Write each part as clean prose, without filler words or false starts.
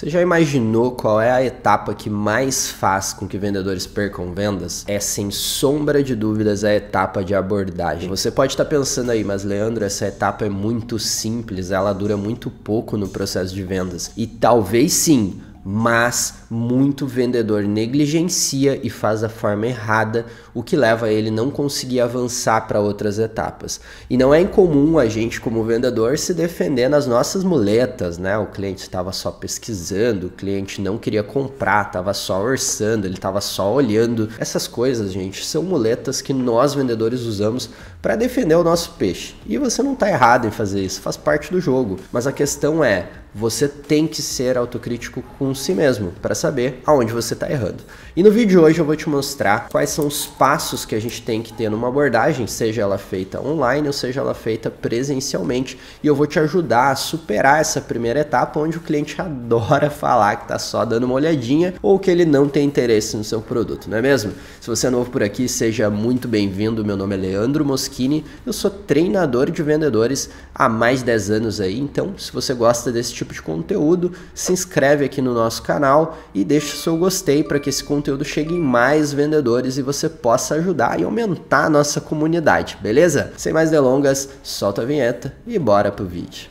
Você já imaginou qual é a etapa que mais faz com que vendedores percam vendas? É sem sombra de dúvidas a etapa de abordagem. Você pode estar pensando aí, mas Leandro, essa etapa é muito simples, ela dura muito pouco no processo de vendas. E talvez sim, mas muito vendedor negligencia e faz da forma errada, o que leva a ele não conseguir avançar para outras etapas. E não é incomum a gente, como vendedor, se defender nas nossas muletas, né? O cliente estava só pesquisando, o cliente não queria comprar, estava só orçando, ele estava só olhando. Essas coisas, gente, são muletas que nós vendedores usamos para defender o nosso peixe. E você não está errado em fazer isso, faz parte do jogo. Mas a questão é, você tem que ser autocrítico com si mesmo para saber aonde você está errando. E no vídeo de hoje eu vou te mostrar quais são os passos que a gente tem que ter numa abordagem, seja ela feita online ou seja ela feita presencialmente. E eu vou te ajudar a superar essa primeira etapa onde o cliente adora falar que está só dando uma olhadinha ou que ele não tem interesse no seu produto, não é mesmo? Se você é novo por aqui, seja muito bem-vindo. Meu nome é Leandro Moschini, eu sou treinador de vendedores há mais de 10 anos aí. Então, se você gosta desse tipo de conteúdo, se inscreve aqui no nosso canal e deixa o seu gostei para que esse conteúdo chegue em mais vendedores e você possa ajudar e aumentar a nossa comunidade, beleza? Sem mais delongas, solta a vinheta e bora pro vídeo.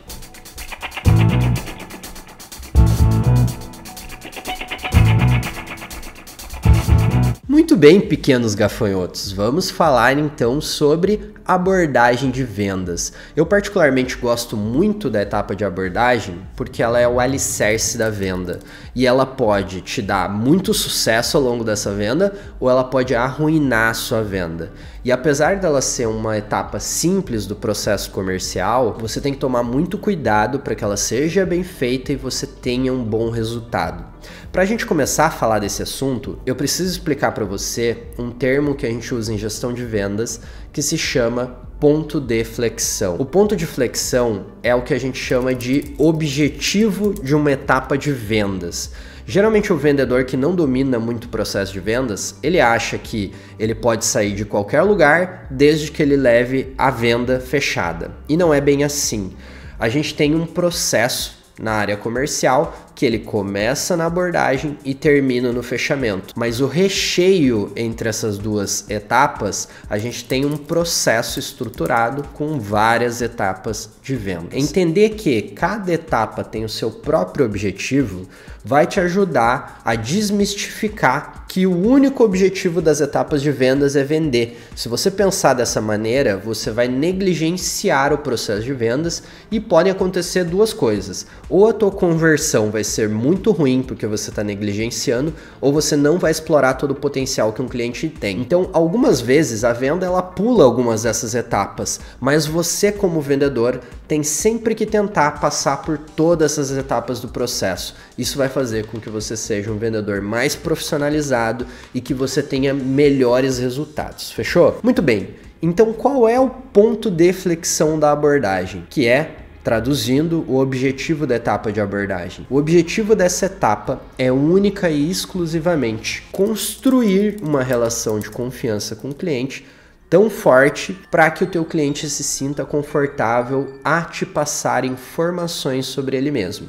Muito bem, pequenos gafanhotos, vamos falar então sobre abordagem de vendas. Eu particularmente gosto muito da etapa de abordagem porque ela é o alicerce da venda e ela pode te dar muito sucesso ao longo dessa venda ou ela pode arruinar a sua venda. E apesar dela ser uma etapa simples do processo comercial, você tem que tomar muito cuidado para que ela seja bem feita e você tenha um bom resultado. Para a gente começar a falar desse assunto, eu preciso explicar para você um termo que a gente usa em gestão de vendas que se chama ponto de flexão. O ponto de flexão é o que a gente chama de objetivo de uma etapa de vendas. Geralmente o vendedor que não domina muito o processo de vendas, ele acha que ele pode sair de qualquer lugar desde que ele leve a venda fechada. E não é bem assim. A gente tem um processo na área comercial que ele começa na abordagem e termina no fechamento. Mas o recheio entre essas duas etapas, a gente tem um processo estruturado com várias etapas de venda. Entender que cada etapa tem o seu próprio objetivo vai te ajudar a desmistificar que o único objetivo das etapas de vendas é vender. Se você pensar dessa maneira, você vai negligenciar o processo de vendas e podem acontecer duas coisas. Ou a tua conversão vai ser muito ruim porque você está negligenciando, ou você não vai explorar todo o potencial que um cliente tem. Então, algumas vezes a venda ela pula algumas dessas etapas, mas você como vendedor tem sempre que tentar passar por todas essas etapas do processo. Isso vai fazer com que você seja um vendedor mais profissionalizado e que você tenha melhores resultados. Fechou? Muito bem. Então, qual é o ponto de flexão da abordagem? Que é, traduzindo, o objetivo da etapa de abordagem. O objetivo dessa etapa é única e exclusivamente construir uma relação de confiança com o cliente tão forte para que o teu cliente se sinta confortável a te passar informações sobre ele mesmo.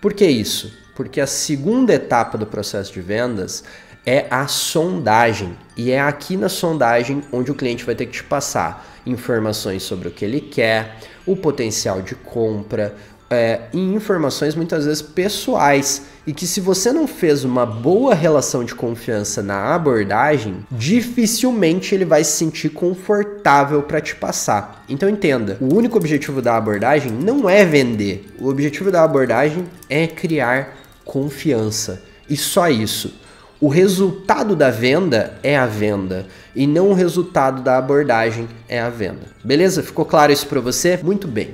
Por que isso? Porque a segunda etapa do processo de vendas é a sondagem. E é aqui na sondagem onde o cliente vai ter que te passar informações sobre o que ele quer, o potencial de compra, e informações muitas vezes pessoais. E que se você não fez uma boa relação de confiança na abordagem, dificilmente ele vai se sentir confortável para te passar. Então entenda, o único objetivo da abordagem não é vender. O objetivo da abordagem é criar confiança. E só isso. O resultado da venda é a venda e não o resultado da abordagem é a venda. Beleza? Ficou claro isso para você? Muito bem.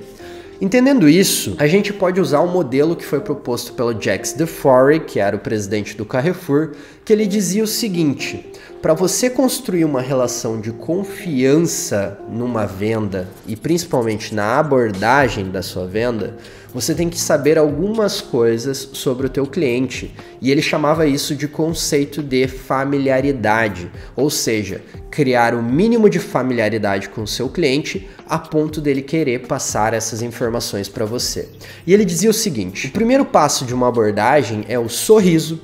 Entendendo isso, a gente pode usar um modelo que foi proposto pelo Jacques Defore, que era o presidente do Carrefour, que ele dizia o seguinte: para você construir uma relação de confiança numa venda e principalmente na abordagem da sua venda, Você tem que saber algumas coisas sobre o teu cliente, e ele chamava isso de conceito de familiaridade, ou seja, criar o mínimo de familiaridade com o seu cliente a ponto dele querer passar essas informações para você. E ele dizia o seguinte: o primeiro passo de uma abordagem é o sorriso,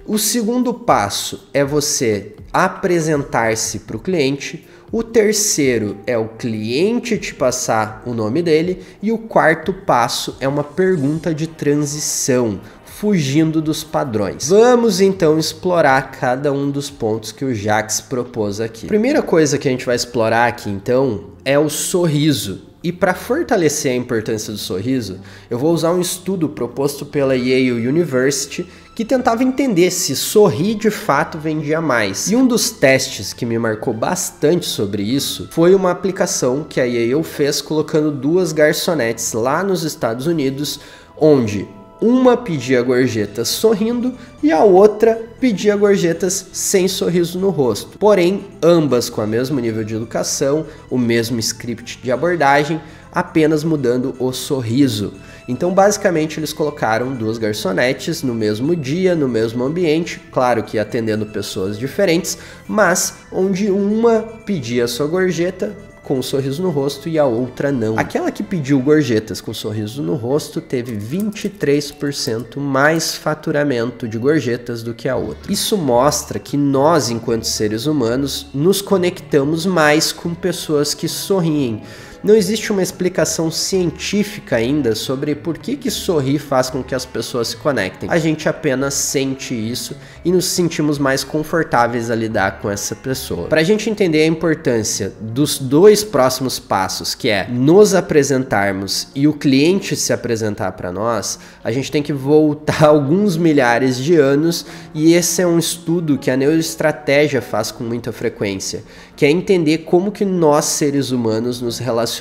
o segundo passo é você apresentar-se para o cliente, o terceiro é o cliente te passar o nome dele e o quarto passo é uma pergunta de transição, fugindo dos padrões. Vamos então explorar cada um dos pontos que o Jacques propôs aqui. Primeira coisa que a gente vai explorar aqui então é o sorriso. E para fortalecer a importância do sorriso, eu vou usar um estudo proposto pela Yale University que tentava entender se sorrir de fato vendia mais. E um dos testes que me marcou bastante sobre isso foi uma aplicação que a Yale fez colocando duas garçonetes lá nos Estados Unidos, onde uma pedia gorjetas sorrindo e a outra pedia gorjetas sem sorriso no rosto. Porém, ambas com o mesmo nível de educação, o mesmo script de abordagem, apenas mudando o sorriso. Então, basicamente, eles colocaram duas garçonetes no mesmo dia, no mesmo ambiente, claro que atendendo pessoas diferentes, mas onde uma pedia sua gorjeta com um sorriso no rosto e a outra não. Aquela que pediu gorjetas com sorriso no rosto teve 23% mais faturamento de gorjetas do que a outra. Isso mostra que nós, enquanto seres humanos, nos conectamos mais com pessoas que sorriem. Não existe uma explicação científica ainda sobre por que sorrir faz com que as pessoas se conectem. A gente apenas sente isso e nos sentimos mais confortáveis a lidar com essa pessoa. Para a gente entender a importância dos dois próximos passos, que é nos apresentarmos e o cliente se apresentar para nós, a gente tem que voltar alguns milhares de anos, e esse é um estudo que a neuroestratégia faz com muita frequência, que é entender como que nós, seres humanos, nos relacionamos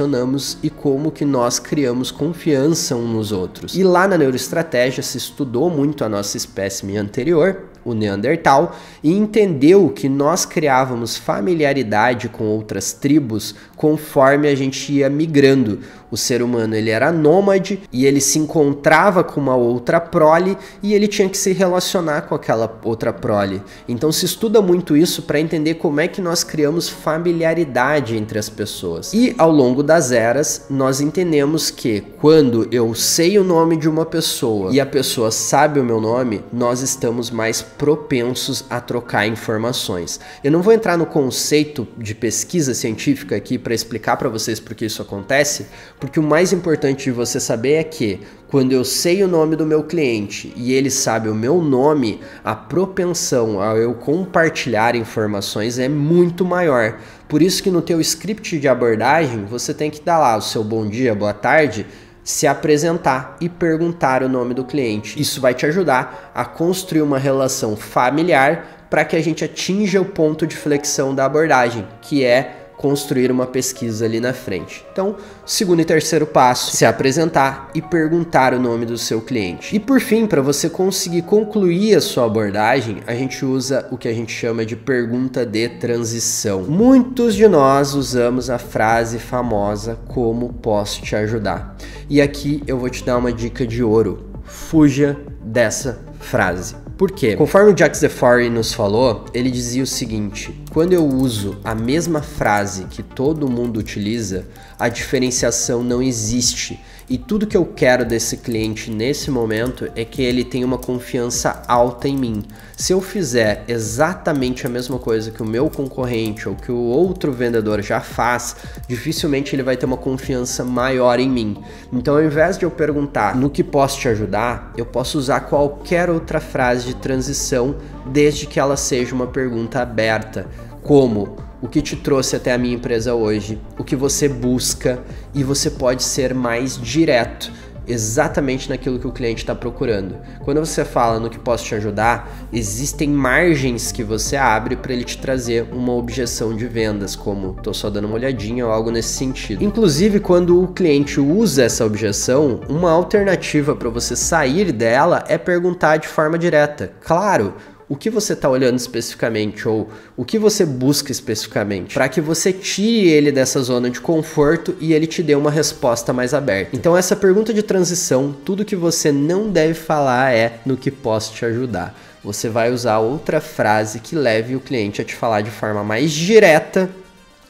e como que nós criamos confiança uns nos outros. E lá na neuroestratégia se estudou muito a nossa espécime anterior, o Neandertal, e entendeu que nós criávamos familiaridade com outras tribos conforme a gente ia migrando. O ser humano ele era nômade e ele se encontrava com uma outra prole e ele tinha que se relacionar com aquela outra prole. Então se estuda muito isso para entender como é que nós criamos familiaridade entre as pessoas. E ao longo das eras nós entendemos que quando eu sei o nome de uma pessoa e a pessoa sabe o meu nome, nós estamos mais propensos a trocar informações. Eu não vou entrar no conceito de pesquisa científica aqui para explicar para vocês por que isso acontece, porque o mais importante de você saber é que quando eu sei o nome do meu cliente e ele sabe o meu nome, a propensão a eu compartilhar informações é muito maior. Por isso que no teu script de abordagem você tem que dar lá o seu bom dia, boa tarde, se apresentar e perguntar o nome do cliente. Isso vai te ajudar a construir uma relação familiar para que a gente atinja o ponto de flexão da abordagem, que é construir uma pesquisa ali na frente. Então, segundo e terceiro passo, se apresentar e perguntar o nome do seu cliente. E por fim, para você conseguir concluir a sua abordagem, a gente usa o que a gente chama de pergunta de transição. Muitos de nós usamos a frase famosa "como posso te ajudar?". E aqui eu vou te dar uma dica de ouro. Fuja dessa frase. Por quê? Conforme o Jacques Defori nos falou, ele dizia o seguinte: quando eu uso a mesma frase que todo mundo utiliza, a diferenciação não existe. E tudo que eu quero desse cliente nesse momento é que ele tenha uma confiança alta em mim. Se eu fizer exatamente a mesma coisa que o meu concorrente ou que o outro vendedor já faz, dificilmente ele vai ter uma confiança maior em mim. Então, ao invés de eu perguntar no que posso te ajudar, eu posso usar qualquer outra frase de transição, desde que ela seja uma pergunta aberta, como: o que te trouxe até a minha empresa hoje, o que você busca, e você pode ser mais direto, exatamente naquilo que o cliente está procurando. Quando você fala no que posso te ajudar, existem margens que você abre para ele te trazer uma objeção de vendas, como tô só dando uma olhadinha ou algo nesse sentido. Inclusive, quando o cliente usa essa objeção, uma alternativa para você sair dela é perguntar de forma direta: claro, o que você está olhando especificamente ou o que você busca especificamente, para que você tire ele dessa zona de conforto e ele te dê uma resposta mais aberta. Então essa pergunta de transição, tudo que você não deve falar é no que posso te ajudar. Você vai usar outra frase que leve o cliente a te falar de forma mais direta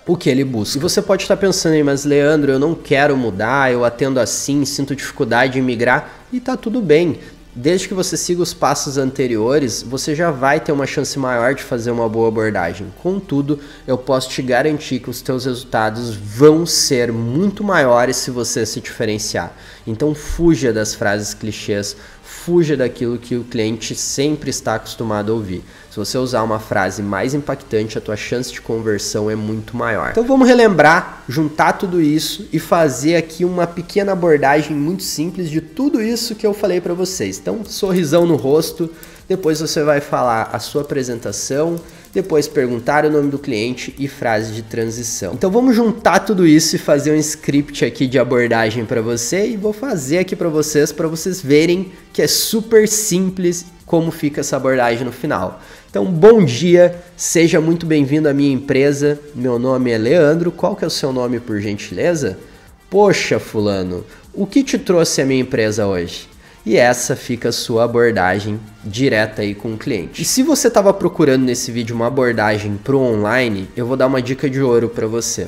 o que ele busca. E você pode estar pensando aí, mas Leandro, eu não quero mudar, eu atendo assim, sinto dificuldade em migrar, e tá tudo bem. Desde que você siga os passos anteriores, você já vai ter uma chance maior de fazer uma boa abordagem. Contudo, eu posso te garantir que os teus resultados vão ser muito maiores se você se diferenciar. Então fuja das frases clichês, fuja daquilo que o cliente sempre está acostumado a ouvir. Se você usar uma frase mais impactante, a tua chance de conversão é muito maior. Então vamos relembrar, juntar tudo isso e fazer aqui uma pequena abordagem muito simples de tudo isso que eu falei para vocês. Então, sorrisão no rosto, depois você vai falar a sua apresentação, depois perguntar o nome do cliente e frase de transição. Então vamos juntar tudo isso e fazer um script aqui de abordagem para você e vou fazer aqui para vocês verem que é super simples como fica essa abordagem no final. Então, bom dia, seja muito bem-vindo à minha empresa, meu nome é Leandro, qual que é o seu nome por gentileza? Poxa, fulano, o que te trouxe à minha empresa hoje? E essa fica a sua abordagem direta aí com o cliente. E se você estava procurando nesse vídeo uma abordagem para o online, eu vou dar uma dica de ouro para você.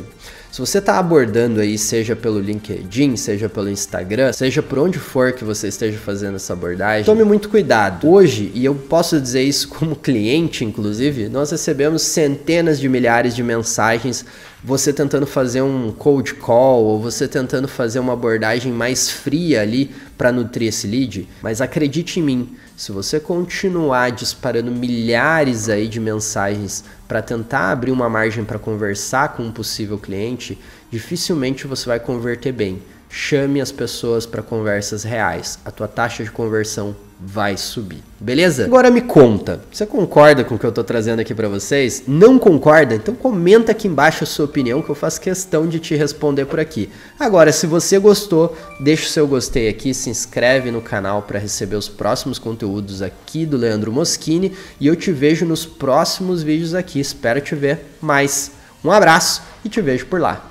Se você está abordando aí, seja pelo LinkedIn, seja pelo Instagram, seja por onde for que você esteja fazendo essa abordagem, tome muito cuidado. Hoje, e eu posso dizer isso como cliente, inclusive, nós recebemos centenas de milhares de mensagens, você tentando fazer um cold call ou você tentando fazer uma abordagem mais fria ali para nutrir esse lead. Mas acredite em mim, se você continuar disparando milhares aí de mensagens para tentar abrir uma margem para conversar com um possível cliente, dificilmente você vai converter bem. Chame as pessoas para conversas reais. A tua taxa de conversão vai subir. Beleza? Agora me conta, você concorda com o que eu tô trazendo aqui para vocês? Não concorda? Então comenta aqui embaixo a sua opinião que eu faço questão de te responder por aqui. Agora, se você gostou, deixa o seu gostei aqui, se inscreve no canal para receber os próximos conteúdos aqui do Leandro Moschini e eu te vejo nos próximos vídeos aqui. Espero te ver mais. Um abraço e te vejo por lá.